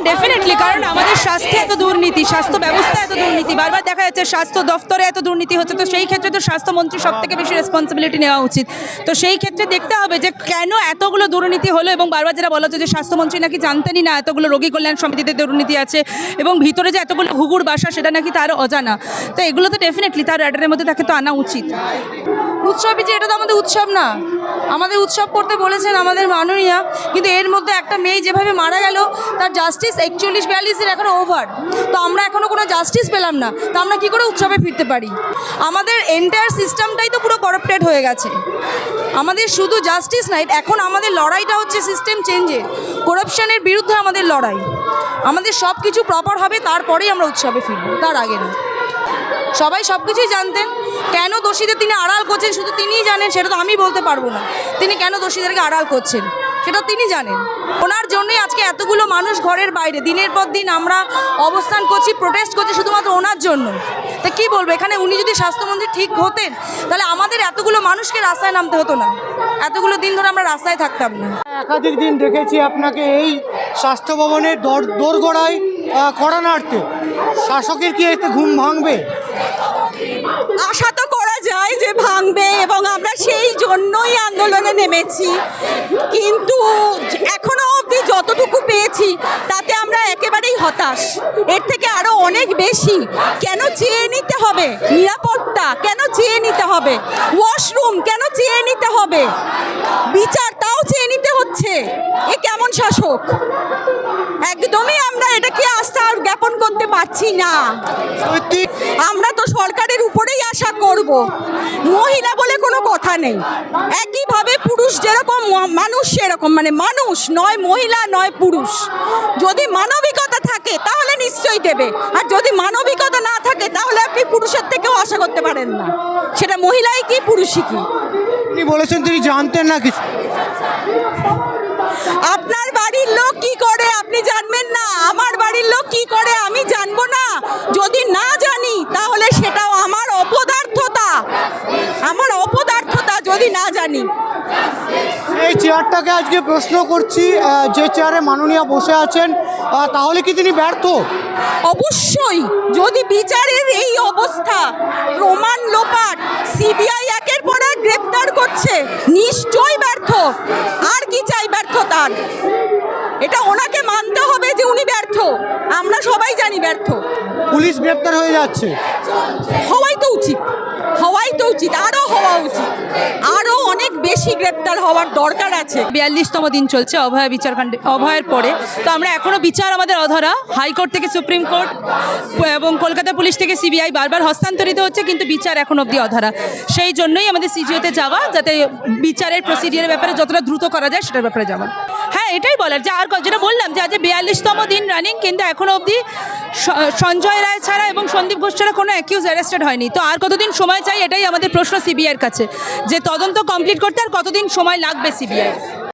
Definitely, কারণ আমাদের স্বাস্থ্যে এত দুর্নীতি, স্বাস্থ্য ব্যবস্থা এত দুর্নীতি, বারবার দেখা যাচ্ছে স্বাস্থ্য দফতরে এত দুর্নীতি হচ্ছে, তো সেই ক্ষেত্রে তো স্বাস্থ্যমন্ত্রী সব থেকে বেশি রেসপন্সিবিলিটি নেওয়া উচিত। তো সেই ক্ষেত্রে দেখতে হবে যে কেন এতগুলো দুর্নীতি হলো, এবং বারবার যেটা বলা হচ্ছে যে স্বাস্থ্যমন্ত্রী নাকি জানতেনই না এতগুলো রোগী কল্যাণ সমিতিতে দুর্নীতি আছে, এবং ভিতরে যে এতগুলো ঘুঘুর বাসা সেটা নাকি তার অজানা। তো এগুলো তো ডেফিনেটলি তার র্যাডারের মধ্যে তাকে তো আনা উচিত। উৎসবই যে এটা তো আমাদের উৎসব না, আমাদের উৎসব করতে বলেছেন আমাদের মাননীয়া, কিন্তু এর মধ্যে একটা মেয়ে যেভাবে মারা গেল তার জাস্টিস 41-42-এর এখনও ওভার, তো আমরা এখনও কোনো জাস্টিস পেলাম না, তো আমরা কী করে উৎসবে ফিরতে পারি? আমাদের এন্টায়ার সিস্টেমটাই তো পুরো করাপ্টেড হয়ে গেছে। আমাদের শুধু জাস্টিস নাই, এখন আমাদের লড়াইটা হচ্ছে সিস্টেম চেঞ্জের, করাপশনের বিরুদ্ধে আমাদের লড়াই। আমাদের সব কিছু প্রপার হবে, তারপরেই আমরা উৎসবে ফিরব, তার আগে না। সবাই সব কিছুই জানতেন, কেন দোষীদের তিনি আড়াল করছেন শুধু তিনিই জানেন, সেটা তো আমি বলতে পারবো না। তিনি কেন দোষীদেরকে আড়াল করছেন সেটা তিনি জানেন। ওনার জন্যই আজকে এতগুলো মানুষ ঘরের বাইরে দিনের পর দিন আমরা অবস্থান করছি, প্রোটেস্ট করছি শুধুমাত্র ওনার জন্য। তা কী বলবো, এখানে উনি যদি স্বাস্থ্যমন্ত্রী ঠিক হতেন তাহলে আমাদের এতগুলো মানুষকে রাস্তায় নামতে হতো না, এতগুলো দিন ধরে আমরা রাস্তায় থাকতাম না। একাধিক দিন দেখেছি আপনাকে এই স্বাস্থ্য ভবনের দোরগোড়ায় কড়া নাড়তে, শাসকের কি এতে ঘুম ভাঙবে? আশা তো করা যায় যে ভাঙবে, এবং আমরা সেই জন্যই আন্দোলনে নেমেছি, কিন্তু এখনো অবধি যতটুকু পেয়েছি তাতে আমরা একেবারেই হতাশ। এর থেকে আরও অনেক বেশি কেন চেয়ে নিতে হবে, নিরাপত্তা কেন চেয়ে নিতে হবে, ওয়াশরুম কেন চেয়ে নিতে হবে, বিচার তাও চেয়ে নিতে হচ্ছে। এ কেমন শাসক? একদমই আমরা এটাকে আস্থা জ্ঞাপন করতে পারছি না। আমরা তো সরকারের উপরেই আশা করব, মহিলা বলে কোনো কথা নেই, একইভাবে পুরুষ যেরকম মানুষ সেরকম, মানে মানুষ নয় মহিলা নয় পুরুষ। যদি মানবিকতা থাকে তাহলে নিশ্চয়ই দেবে, আর যদি মানবিকতা না থাকে তাহলে আপনি পুরুষের থেকেও আশা করতে পারেন না, সেটা মহিলাই কি পুরুষই কি। তিনি বলেছেন তিনি জানতেন না কিছু। আপনার বাড়ির লোক কি করে আপনি জানবেন না, আমার বাড়ির লোক কি করে আমি জানবো না? যদি না জানি তাহলে সেটাও আমার অপদার্থতা, আমার অপদার্থতা যদি না জানি। এই চেয়ারটাকে আজকে প্রশ্ন করছি, যে চেয়ারে মাননীয়া বসে আছেন, তাহলে কি তিনি ব্যর্থ? অবশ্যই, যদি বিচারের এই অবস্থা, প্রমাণ লোপাট, সিবিআই একের পর এক গ্রেপ্তার করছে, নিশ্চয়ই ব্যর্থ। আর কি চাই ব্যর্থতার? এটা ওনাকে মানতে হবে যে উনি ব্যর্থ, আমরা সবাই জানি ব্যর্থ। পুলিশ গ্রেপ্তার হয়ে যাচ্ছে, হওয়াই তো উচিত, হওয়াই তো উচিত, আরও হওয়া উচিত, আরও অনেক বেশি গ্রেপ্তার হওয়ার দরকার আছে। 42তম দিন চলছে অভয়া বিচারকাণ্ডে, অভয়ের পরে তো আমরা এখনও বিচার আমাদের অধরা। হাইকোর্ট থেকে সুপ্রিম কোর্ট এবং কলকাতা পুলিশ থেকে সিবিআই বারবার হস্তান্তরিত হচ্ছে, কিন্তু বিচার এখন অবধি অধরা। সেই জন্যই আমাদের সিজিওতে যাওয়া, যাতে বিচারের প্রসিডিওরের ব্যাপারে যতটা দ্রুত করা যায় সেটার ব্যাপারে যাওয়া। হ্যাঁ, এটাই বলার যে আর যেটা বললাম যে আজ 42তম দিন রানিং, কিন্তু এখনও অবধি সঞ্জয় রায় ছাড়া এবং সন্দীপ ঘোষ ছাড়া কোনো অ্যাকিউজ অ্যারেস্টেড হয়নি। তো আর কতদিন সময় চাই, এটাই আমাদের প্রশ্ন সিবিআইয়ের কাছে, যে তদন্ত কমপ্লিট করতে আর কতদিন সময় লাগবে সিবিআই।